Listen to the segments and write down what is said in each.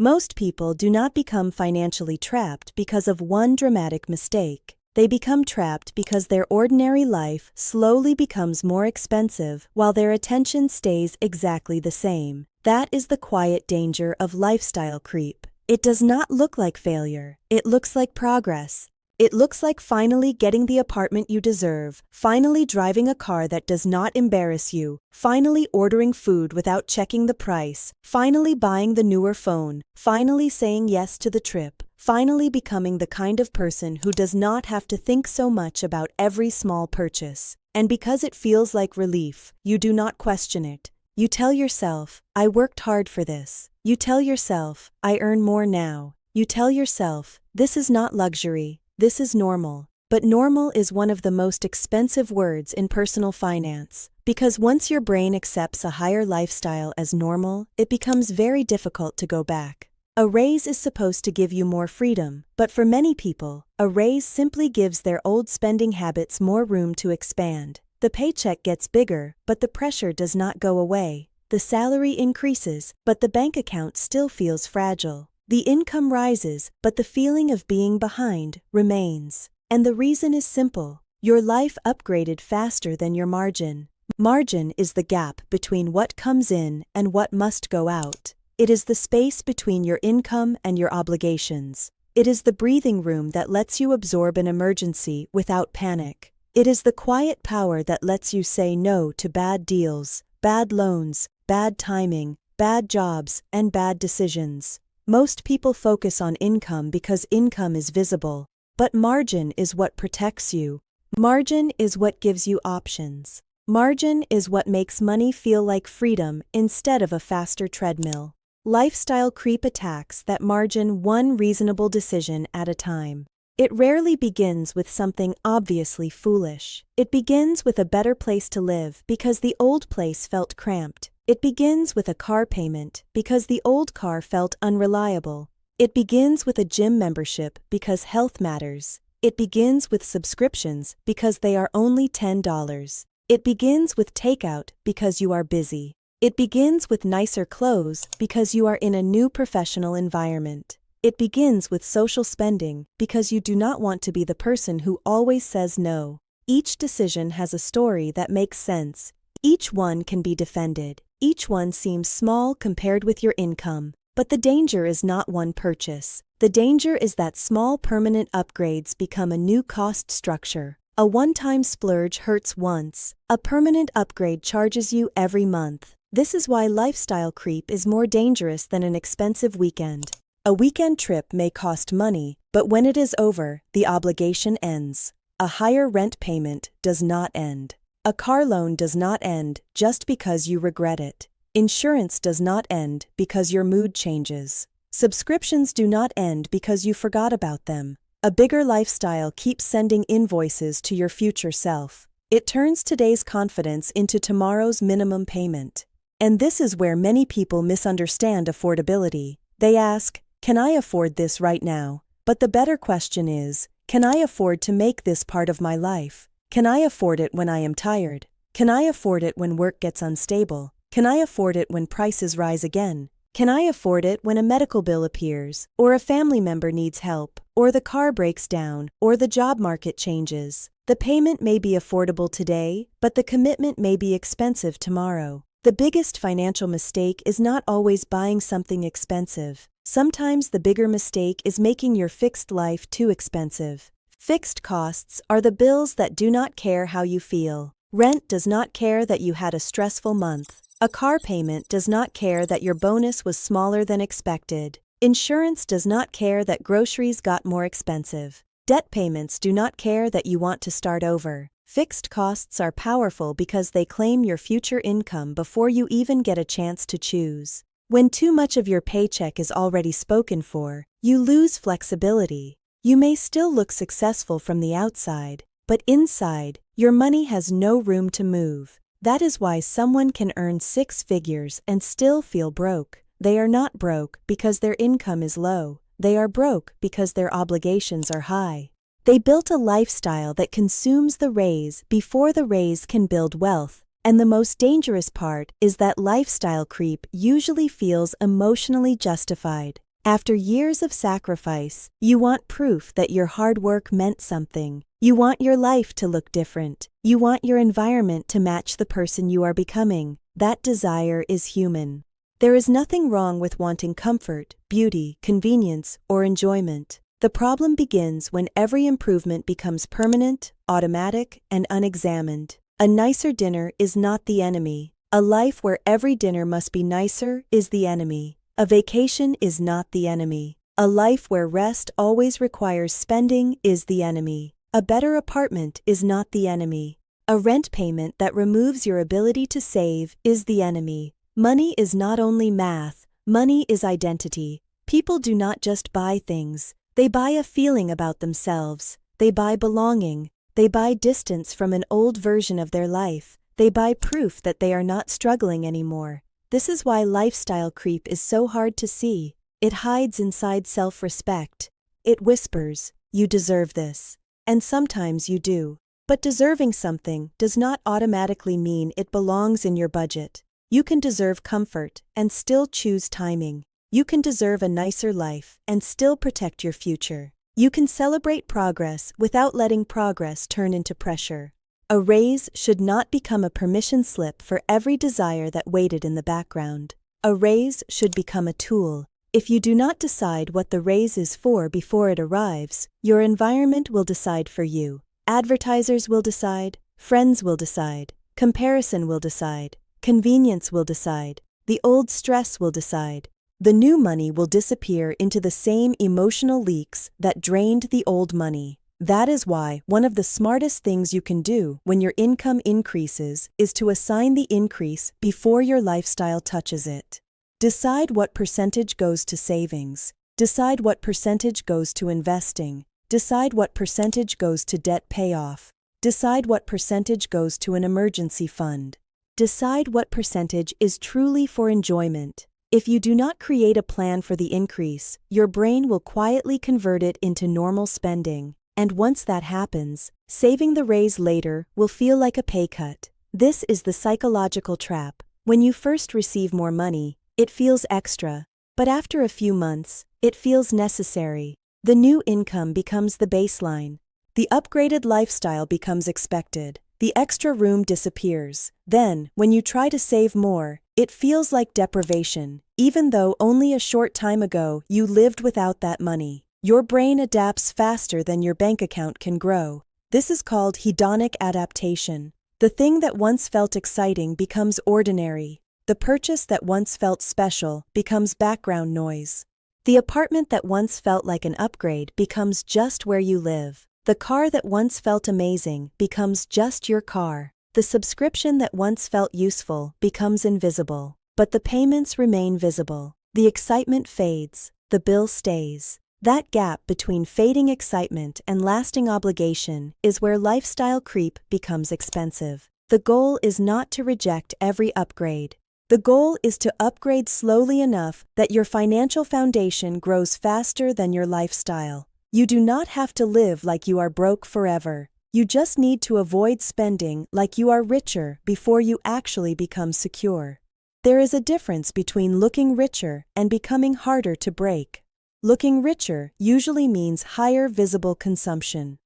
Most people do not become financially trapped because of one dramatic mistake. They become trapped because their ordinary life slowly becomes more expensive while their attention stays exactly the same. That is the quiet danger of lifestyle creep. It does not look like failure. It looks like progress. It looks like finally getting the apartment you deserve, finally driving a car that does not embarrass you, finally ordering food without checking the price, finally buying the newer phone, finally saying yes to the trip, finally becoming the kind of person who does not have to think so much about every small purchase. And because it feels like relief, you do not question it. You tell yourself, I worked hard for this. You tell yourself, I earn more now. You tell yourself, this is not luxury. This is normal. But normal is one of the most expensive words in personal finance, because once your brain accepts a higher lifestyle as normal, it becomes very difficult to go back. A raise is supposed to give you more freedom, but for many people, a raise simply gives their old spending habits more room to expand. The paycheck gets bigger, but the pressure does not go away. The salary increases, but the bank account still feels fragile. The income rises, but the feeling of being behind remains. And the reason is simple. Your life upgraded faster than your margin. Margin is the gap between what comes in and what must go out. It is the space between your income and your obligations. It is the breathing room that lets you absorb an emergency without panic. It is the quiet power that lets you say no to bad deals, bad loans, bad timing, bad jobs, and bad decisions. Most people focus on income because income is visible, but margin is what protects you. Margin is what gives you options. Margin is what makes money feel like freedom instead of a faster treadmill. Lifestyle creep attacks that margin one reasonable decision at a time. It rarely begins with something obviously foolish. It begins with a better place to live because the old place felt cramped. It begins with a car payment because the old car felt unreliable. It begins with a gym membership because health matters. It begins with subscriptions because they are only $10. It begins with takeout because you are busy. It begins with nicer clothes because you are in a new professional environment. It begins with social spending because you do not want to be the person who always says no. Each decision has a story that makes sense. Each one can be defended. Each one seems small compared with your income, but the danger is not one purchase. The danger is that small permanent upgrades become a new cost structure. A one-time splurge hurts once. A permanent upgrade charges you every month. This is why lifestyle creep is more dangerous than an expensive weekend. A weekend trip may cost money, but when it is over, the obligation ends. A higher rent payment does not end. A car loan does not end just because you regret it. Insurance does not end because your mood changes. Subscriptions do not end because you forgot about them. A bigger lifestyle keeps sending invoices to your future self. It turns today's confidence into tomorrow's minimum payment. And this is where many people misunderstand affordability. They ask, can I afford this right now? But the better question is, can I afford to make this part of my life? Can I afford it when I am tired? Can I afford it when work gets unstable? Can I afford it when prices rise again? Can I afford it when a medical bill appears, or a family member needs help, or the car breaks down, or the job market changes? The payment may be affordable today, but the commitment may be expensive tomorrow. The biggest financial mistake is not always buying something expensive. Sometimes the bigger mistake is making your fixed life too expensive. Fixed costs are the bills that do not care how you feel. Rent does not care that you had a stressful month. A car payment does not care that your bonus was smaller than expected. Insurance does not care that groceries got more expensive. Debt payments do not care that you want to start over. Fixed costs are powerful because they claim your future income before you even get a chance to choose. When too much of your paycheck is already spoken for, you lose flexibility. You may still look successful from the outside, but inside, your money has no room to move. That is why someone can earn 6 figures and still feel broke. They are not broke because their income is low. They are broke because their obligations are high. They built a lifestyle that consumes the raise before the raise can build wealth. And the most dangerous part is that lifestyle creep usually feels emotionally justified. After years of sacrifice, you want proof that your hard work meant something. You want your life to look different. You want your environment to match the person you are becoming. That desire is human. There is nothing wrong with wanting comfort, beauty, convenience, or enjoyment. The problem begins when every improvement becomes permanent, automatic, and unexamined. A nicer dinner is not the enemy. A life where every dinner must be nicer is the enemy. A vacation is not the enemy. A life where rest always requires spending is the enemy. A better apartment is not the enemy. A rent payment that removes your ability to save is the enemy. Money is not only math, money is identity. People do not just buy things. They buy a feeling about themselves. They buy belonging. They buy distance from an old version of their life. They buy proof that they are not struggling anymore. This is why lifestyle creep is so hard to see. It hides inside self-respect. It whispers, "You deserve this." And sometimes you do. But deserving something does not automatically mean it belongs in your budget. You can deserve comfort and still choose timing. You can deserve a nicer life and still protect your future. You can celebrate progress without letting progress turn into pressure. A raise should not become a permission slip for every desire that waited in the background. A raise should become a tool. If you do not decide what the raise is for before it arrives, your environment will decide for you. Advertisers will decide, friends will decide, comparison will decide, convenience will decide, the old stress will decide. The new money will disappear into the same emotional leaks that drained the old money. That is why one of the smartest things you can do when your income increases is to assign the increase before your lifestyle touches it. Decide what percentage goes to savings. Decide what percentage goes to investing. Decide what percentage goes to debt payoff. Decide what percentage goes to an emergency fund. Decide what percentage is truly for enjoyment. If you do not create a plan for the increase, your brain will quietly convert it into normal spending. And once that happens, saving the raise later will feel like a pay cut. This is the psychological trap. When you first receive more money, it feels extra. But after a few months, it feels necessary. The new income becomes the baseline. The upgraded lifestyle becomes expected. The extra room disappears. Then, when you try to save more, it feels like deprivation, even though only a short time ago you lived without that money. Your brain adapts faster than your bank account can grow. This is called hedonic adaptation. The thing that once felt exciting becomes ordinary. The purchase that once felt special becomes background noise. The apartment that once felt like an upgrade becomes just where you live. The car that once felt amazing becomes just your car. The subscription that once felt useful becomes invisible. But the payments remain visible. The excitement fades. The bill stays. That gap between fading excitement and lasting obligation is where lifestyle creep becomes expensive. The goal is not to reject every upgrade. The goal is to upgrade slowly enough that your financial foundation grows faster than your lifestyle. You do not have to live like you are broke forever. You just need to avoid spending like you are richer before you actually become secure. There is a difference between looking richer and becoming harder to break. Looking richer usually means higher visible consumption.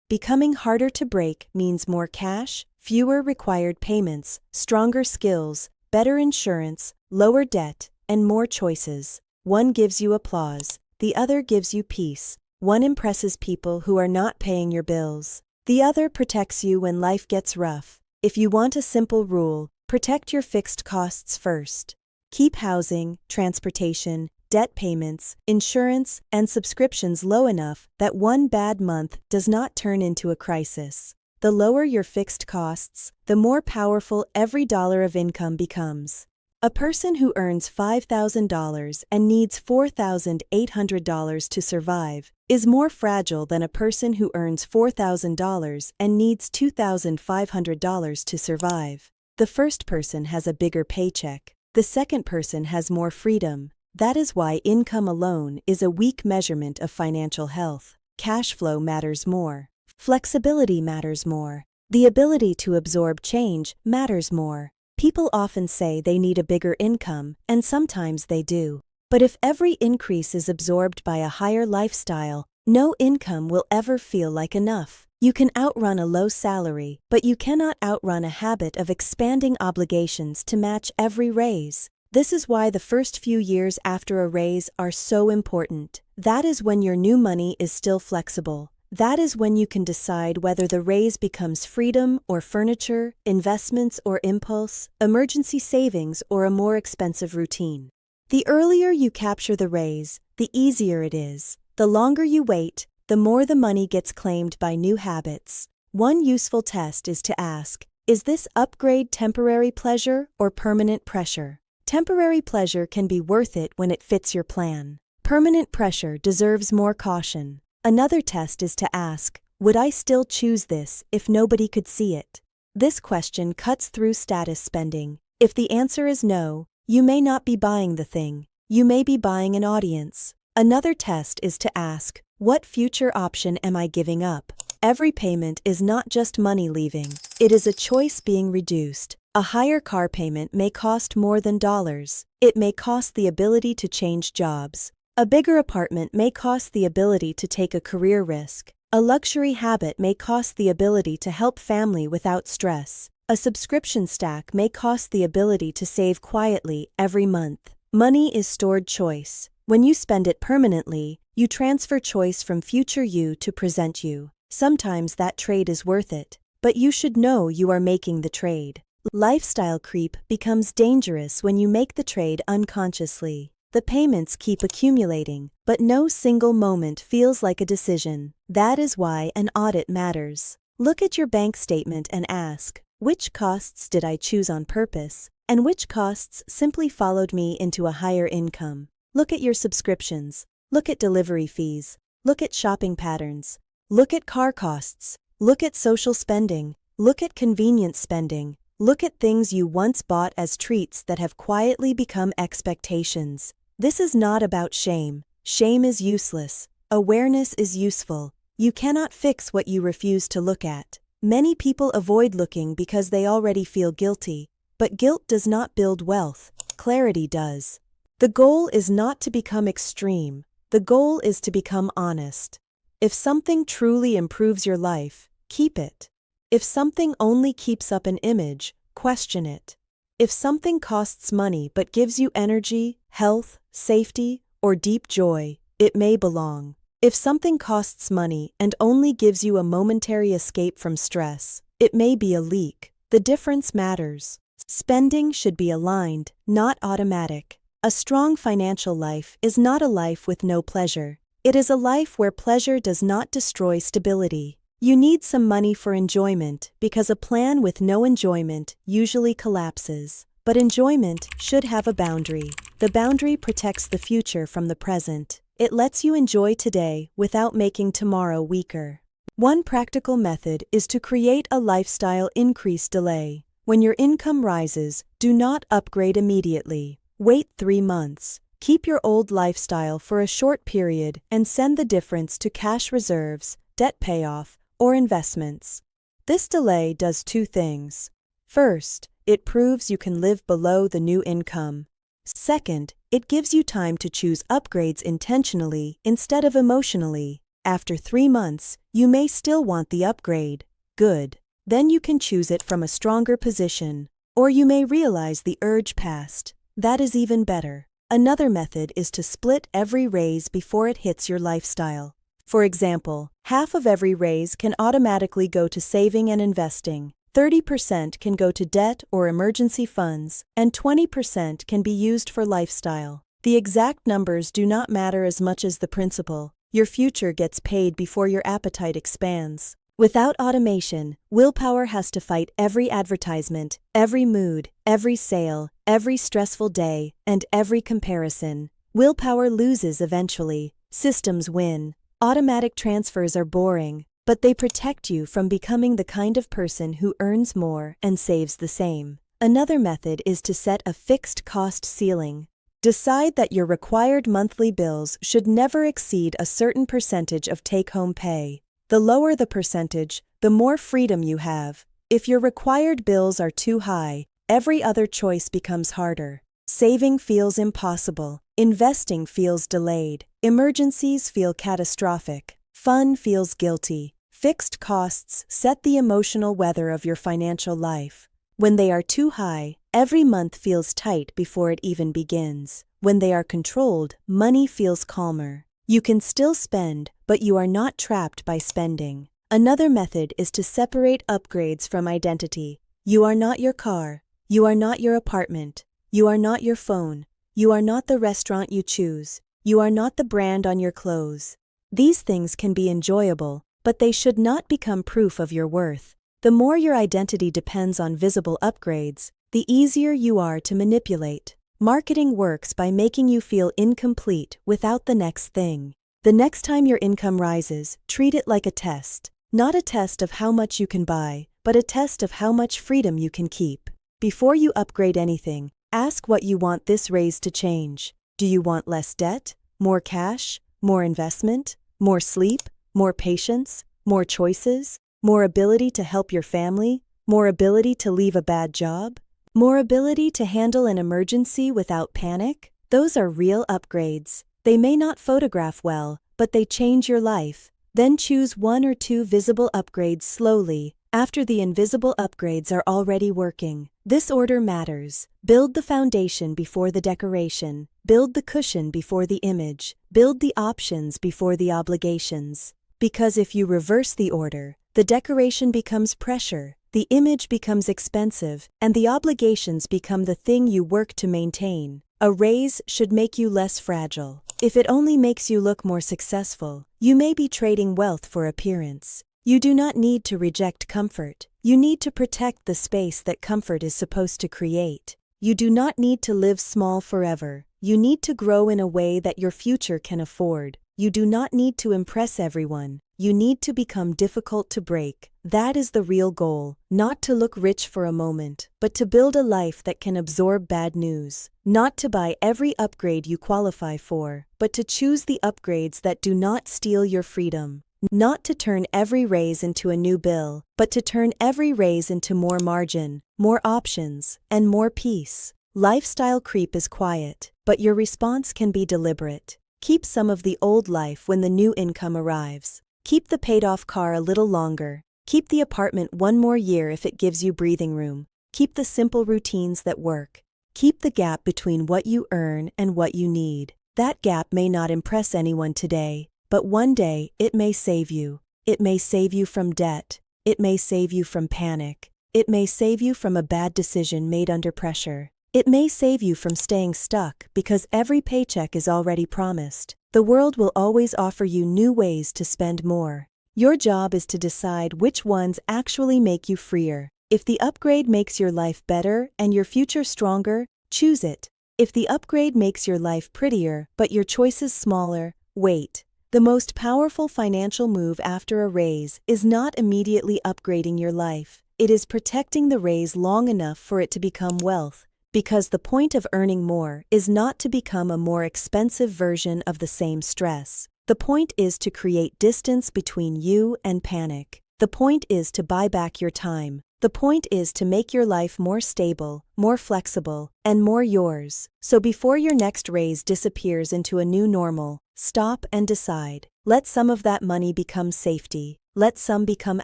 Becoming harder to break means more cash, fewer required payments, stronger skills, better insurance, lower debt, and more choices. One gives you applause, the other gives you peace. One impresses people who are not paying your bills. The other protects you when life gets rough. If you want a simple rule, protect your fixed costs first. Keep housing, transportation, debt payments, insurance, and subscriptions low enough that one bad month does not turn into a crisis. The lower your fixed costs, the more powerful every dollar of income becomes. A person who earns $5,000 and needs $4,800 to survive is more fragile than a person who earns $4,000 and needs $2,500 to survive. The first person has a bigger paycheck. The second person has more freedom. That is why income alone is a weak measurement of financial health. Cash flow matters more. Flexibility matters more. The ability to absorb change matters more. People often say they need a bigger income, and sometimes they do. But if every increase is absorbed by a higher lifestyle, no income will ever feel like enough. You can outrun a low salary, but you cannot outrun a habit of expanding obligations to match every raise. This is why the first few years after a raise are so important. That is when your new money is still flexible. That is when you can decide whether the raise becomes freedom or furniture, investments or impulse, emergency savings or a more expensive routine. The earlier you capture the raise, the easier it is. The longer you wait, the more the money gets claimed by new habits. One useful test is to ask, is this upgrade temporary pleasure or permanent pressure? Temporary pleasure can be worth it when it fits your plan. Permanent pressure deserves more caution. Another test is to ask, would I still choose this if nobody could see it? This question cuts through status spending. If the answer is no, you may not be buying the thing. You may be buying an audience. Another test is to ask, what future option am I giving up? Every payment is not just money leaving. It is a choice being reduced. A higher car payment may cost more than dollars. It may cost the ability to change jobs. A bigger apartment may cost the ability to take a career risk. A luxury habit may cost the ability to help family without stress. A subscription stack may cost the ability to save quietly every month. Money is stored choice. When you spend it permanently, you transfer choice from future you to present you. Sometimes that trade is worth it, but you should know you are making the trade. Lifestyle creep becomes dangerous when you make the trade unconsciously. The payments keep accumulating, but no single moment feels like a decision. That is why an audit matters. Look at your bank statement and ask, which costs did I choose on purpose, and which costs simply followed me into a higher income? Look at your subscriptions. Look at delivery fees. Look at shopping patterns. Look at car costs. Look at social spending. Look at convenience spending. Look at things you once bought as treats that have quietly become expectations. This is not about shame. Shame is useless. Awareness is useful. You cannot fix what you refuse to look at. Many people avoid looking because they already feel guilty. But guilt does not build wealth. Clarity does. The goal is not to become extreme. The goal is to become honest. If something truly improves your life, keep it. If something only keeps up an image, question it. If something costs money but gives you energy, health, safety, or deep joy, it may belong. If something costs money and only gives you a momentary escape from stress, it may be a leak. The difference matters. Spending should be aligned, not automatic. A strong financial life is not a life with no pleasure. It is a life where pleasure does not destroy stability. You need some money for enjoyment because a plan with no enjoyment usually collapses. But enjoyment should have a boundary. The boundary protects the future from the present. It lets you enjoy today without making tomorrow weaker. One practical method is to create a lifestyle increase delay. When your income rises, do not upgrade immediately. Wait 3 months. Keep your old lifestyle for a short period and send the difference to cash reserves, debt payoff, or investments. This delay does 2 things. First, it proves you can live below the new income. Second, it gives you time to choose upgrades intentionally instead of emotionally. After 3 months, you may still want the upgrade. Good. Then you can choose it from a stronger position. Or you may realize the urge passed. That is even better. Another method is to split every raise before it hits your lifestyle. For example, half of every raise can automatically go to saving and investing. 30% can go to debt or emergency funds, and 20% can be used for lifestyle. The exact numbers do not matter as much as the principle. Your future gets paid before your appetite expands. Without automation, willpower has to fight every advertisement, every mood, every sale, every stressful day, and every comparison. Willpower loses eventually. Systems win. Automatic transfers are boring, but they protect you from becoming the kind of person who earns more and saves the same. Another method is to set a fixed cost ceiling. Decide that your required monthly bills should never exceed a certain percentage of take-home pay. The lower the percentage, the more freedom you have. If your required bills are too high, every other choice becomes harder. Saving feels impossible. Investing feels delayed. Emergencies feel catastrophic. Fun feels guilty. Fixed costs set the emotional weather of your financial life. When they are too high, every month feels tight before it even begins. When they are controlled, money feels calmer. You can still spend, but you are not trapped by spending. Another method is to separate upgrades from identity. You are not your car. You are not your apartment. You are not your phone. You are not the restaurant you choose. You are not the brand on your clothes. These things can be enjoyable, but they should not become proof of your worth. The more your identity depends on visible upgrades, the easier you are to manipulate. Marketing works by making you feel incomplete without the next thing. The next time your income rises, treat it like a test. Not a test of how much you can buy, but a test of how much freedom you can keep. Before you upgrade anything, ask what you want this raise to change. Do you want less debt, more cash, more investment, more sleep, more patience, more choices, more ability to help your family, more ability to leave a bad job, more ability to handle an emergency without panic? Those are real upgrades. They may not photograph well, but they change your life. Then choose one or two visible upgrades slowly, after the invisible upgrades are already working. This order matters. Build the foundation before the decoration. Build the cushion before the image. Build the options before the obligations. Because if you reverse the order, the decoration becomes pressure, the image becomes expensive, and the obligations become the thing you work to maintain. A raise should make you less fragile. If it only makes you look more successful, you may be trading wealth for appearance. You do not need to reject comfort. You need to protect the space that comfort is supposed to create. You do not need to live small forever. You need to grow in a way that your future can afford. You do not need to impress everyone. You need to become difficult to break. That is the real goal, not to look rich for a moment, but to build a life that can absorb bad news. Not to buy every upgrade you qualify for, but to choose the upgrades that do not steal your freedom. Not to turn every raise into a new bill, but to turn every raise into more margin, more options, and more peace. Lifestyle creep is quiet, but your response can be deliberate. Keep some of the old life when the new income arrives. Keep the paid-off car a little longer. Keep the apartment one more year if it gives you breathing room. Keep the simple routines that work. Keep the gap between what you earn and what you need. That gap may not impress anyone today, but one day it may save you. It may save you from debt. It may save you from panic. It may save you from a bad decision made under pressure. It may save you from staying stuck because every paycheck is already promised. The world will always offer you new ways to spend more. Your job is to decide which ones actually make you freer. If the upgrade makes your life better and your future stronger, choose it. If the upgrade makes your life prettier but your choices smaller, wait. The most powerful financial move after a raise is not immediately upgrading your life. It is protecting the raise long enough for it to become wealth. Because the point of earning more is not to become a more expensive version of the same stress. The point is to create distance between you and panic. The point is to buy back your time. The point is to make your life more stable, more flexible, and more yours. So before your next raise disappears into a new normal, stop and decide. Let some of that money become safety. Let some become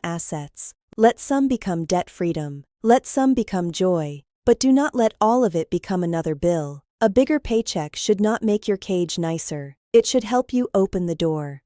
assets. Let some become debt freedom. Let some become joy. But do not let all of it become another bill. A bigger paycheck should not make your cage nicer. It should help you open the door.